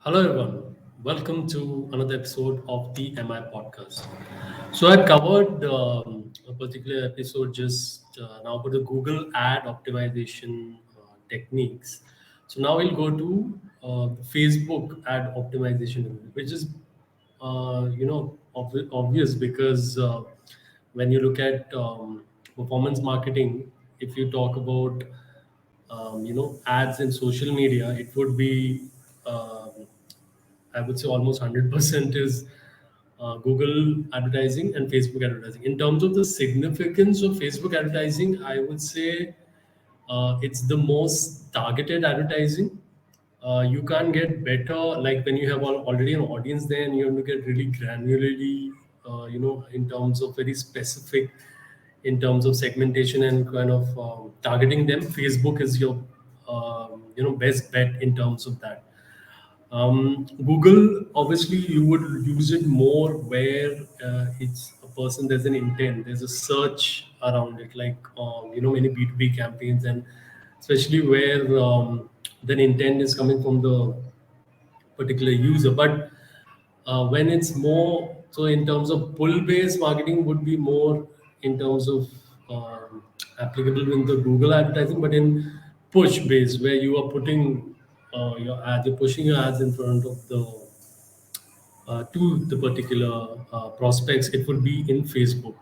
Hello, everyone. Welcome to another episode of the MI podcast. So, I covered a particular episode just now about the Google ad optimization techniques. So, now we'll go to Facebook ad optimization, which is, obvious because when you look at performance marketing, if you talk about ads in social media, it would be I would say almost 100% is Google advertising and Facebook advertising. In terms of the significance of Facebook advertising, I would say it's the most targeted advertising. You can't get better, like when you have already an audience there and you have to get really granularly, in terms of very specific, in terms of segmentation and kind of targeting them. Facebook is your best bet in terms of that. Google, obviously, you would use it more where it's a person, there's an intent, there's a search around it, like, many B2B campaigns, and especially where the intent is coming from the particular user. But when it's more, so in terms of pull based marketing, would be more in terms of applicable in the Google advertising, but in push based, where you are putting your ads, you're pushing your ads in front of the to the particular prospects, it would be in Facebook.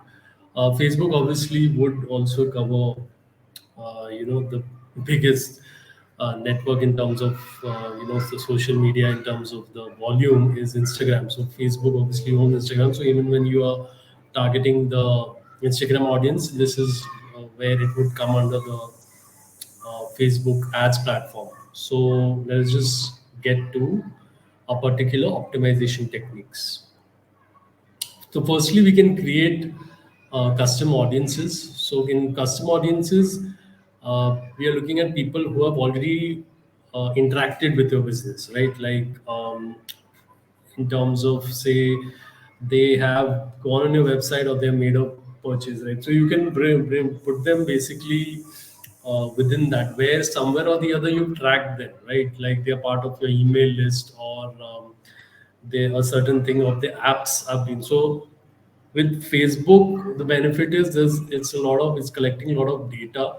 Facebook obviously would also cover, the biggest network in terms of, the social media in terms of the volume is Instagram. So Facebook obviously owns Instagram. So even when you are targeting the Instagram audience, this is where it would come under the Facebook ads platform. So let's just get to a particular optimization techniques. So firstly, we can create custom audiences. So in custom audiences, we are looking at people who have already interacted with your business, right? Like, in terms of, say, they have gone on your website or they have made a purchase, right? So you can put them basically within that, where somewhere or the other you track them, right? Like they're part of your email list, or they a certain thing of the apps have been. So with Facebook, the benefit is this: it's collecting a lot of data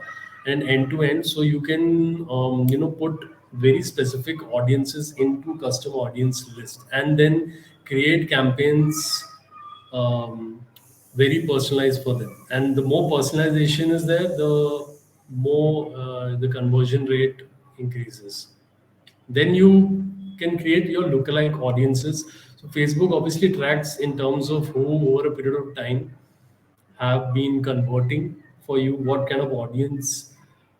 and end to end. So you can put very specific audiences into custom audience list, and then create campaigns very personalized for them. And the more personalization is there, the more the conversion rate increases. Then you can create your lookalike audiences. So Facebook obviously tracks in terms of who over a period of time have been converting for you, what kind of audience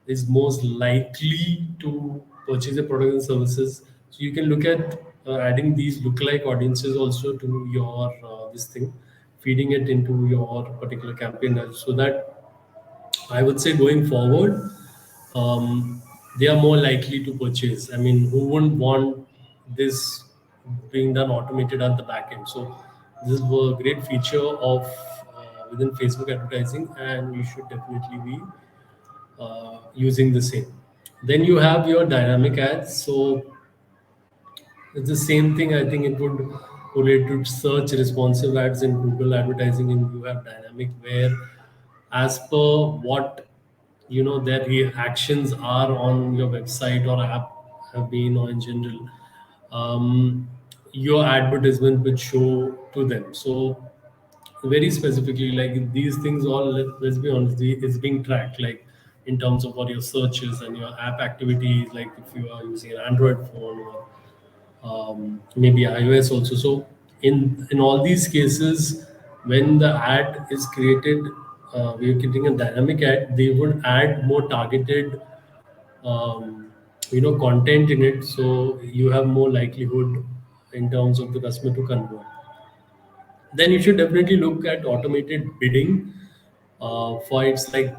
is most likely to purchase your product and services. So you can look at adding these lookalike audiences also to your this thing, feeding it into your particular campaign, so that I would say going forward, they are more likely to purchase. I mean, who wouldn't want this being done automated at the back end? So this is a great feature of within Facebook advertising, and you should definitely be using the same. Then you have your dynamic ads. So it's the same thing. I think it would relate to search responsive ads in Google advertising, and you have dynamic, where as per what their reactions are on your website or app have been, or in general, your advertisement would show to them. So very specifically, like these things all, let's be honest, is being tracked, like in terms of what your searches and your app activities, like if you are using an Android phone, or maybe iOS also. So in all these cases, when the ad is created, we are getting a dynamic ad. They would add more targeted, content in it, so you have more likelihood in terms of the customer to convert. Then you should definitely look at automated bidding. For it's like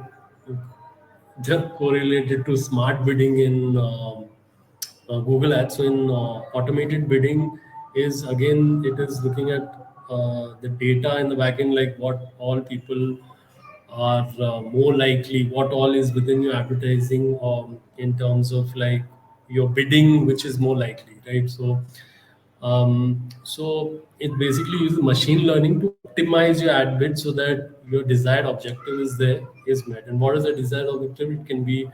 they're correlated to smart bidding in Google Ads. So in automated bidding is, again, it is looking at the data in the backend, like what all people are more likely, what all is within your advertising, in terms of like your bidding, which is more likely, right? So So it basically uses machine learning to optimize your ad bid so that your desired objective is met. And what is the desired objective? It can be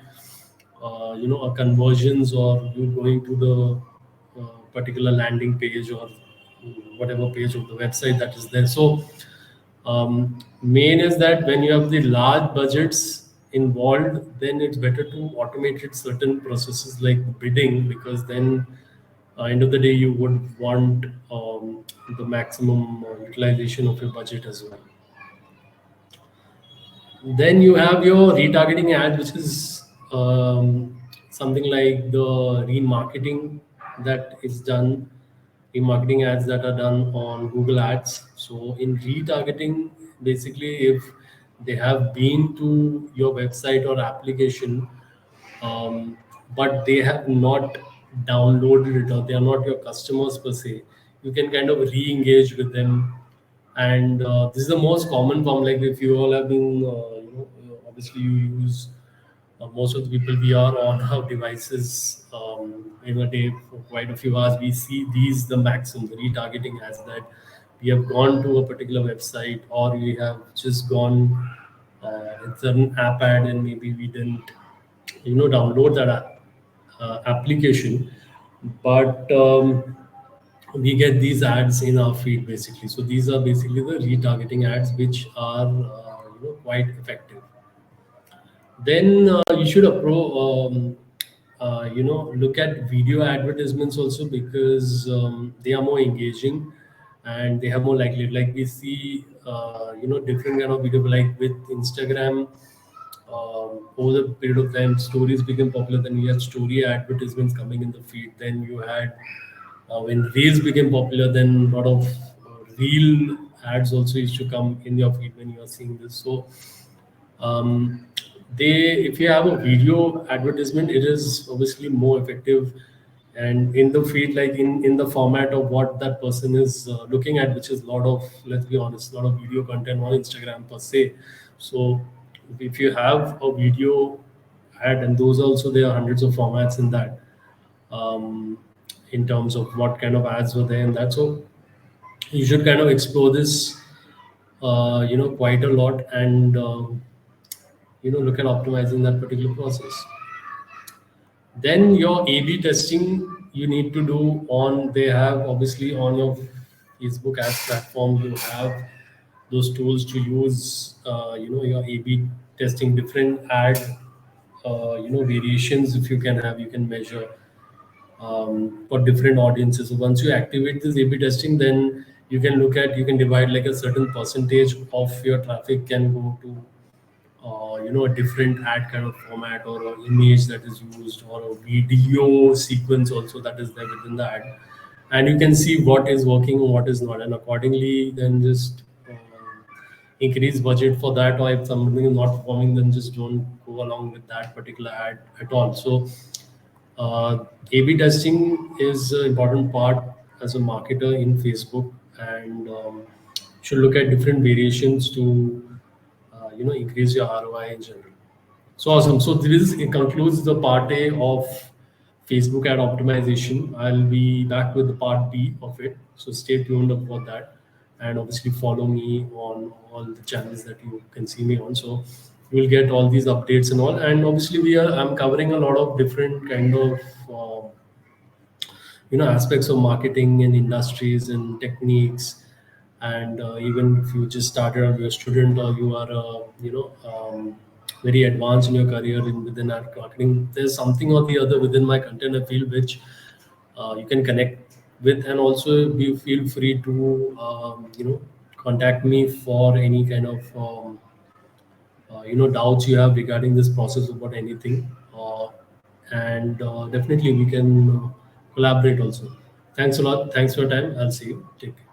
a conversions, or you going to the particular landing page, or whatever page of the website that is there. So main is that when you have the large budgets involved, then it's better to automate it certain processes like bidding, because then end of the day you would want the maximum utilization of your budget as well. Then you have your retargeting ad, which is something like the remarketing that is done, remarketing ads that are done on Google Ads. So in retargeting, basically, if they have been to your website or application, but they have not downloaded it, or they are not your customers per se, you can kind of re-engage with them. And this is the most common form. Like if you all have been obviously you use most of the people, we are on our devices in a day for quite a few hours. We see these the maximum, the retargeting as that we have gone to a particular website, or we have just gone it's an app ad, and maybe we didn't download that application, but we get these ads in our feed basically. So these are basically the retargeting ads, which are quite effective. Then you should look at video advertisements also, because they are more engaging and they have more likelihood. Like we see different kind of video, like with Instagram, over the period of time stories became popular. Then we had story advertisements coming in the feed. Then you had when reels became popular, then a lot of reel ads also used to come in your feed when you are seeing this. So um, they if you have a video advertisement, it is obviously more effective, and in the feed, like in the format of what that person is looking at, which is a lot of, let's be honest, a lot of video content on Instagram per se. So if you have a video ad, and those also, there are hundreds of formats in that, um, in terms of what kind of ads were there in that. So you should kind of explore this quite a lot, and look at optimizing that particular process. Then your A/B testing you need to do on. They have obviously on your Facebook ads platform. You have those tools to use. Your A/B testing, different ad variations. If you can have, you can measure for different audiences. So once you activate this A/B testing, then you can divide like a certain percentage of your traffic can go to a different ad kind of format, or an image that is used, or a video sequence also that is there within the ad, and you can see what is working and what is not, and accordingly then just increase budget for that. Or if something is not performing, then just don't go along with that particular ad at all. So A/B testing is an important part as a marketer in Facebook, and should look at different variations to increase your ROI in general. So awesome. So this concludes the part A of Facebook ad optimization. I'll be back with the part B of it. So stay tuned for that, and obviously follow me on all the channels that you can see me on. So you will get all these updates and all. And obviously I'm covering a lot of different kind of aspects of marketing and industries and techniques. And even if you just started, or you're a student, or you are very advanced in your career within our marketing, there's something or the other within my content I feel which you can connect with. And also be feel free to contact me for any kind of doubts you have regarding this process about anything, and definitely we can collaborate also. Thanks a lot. Thanks for your time. I'll see you. Take care.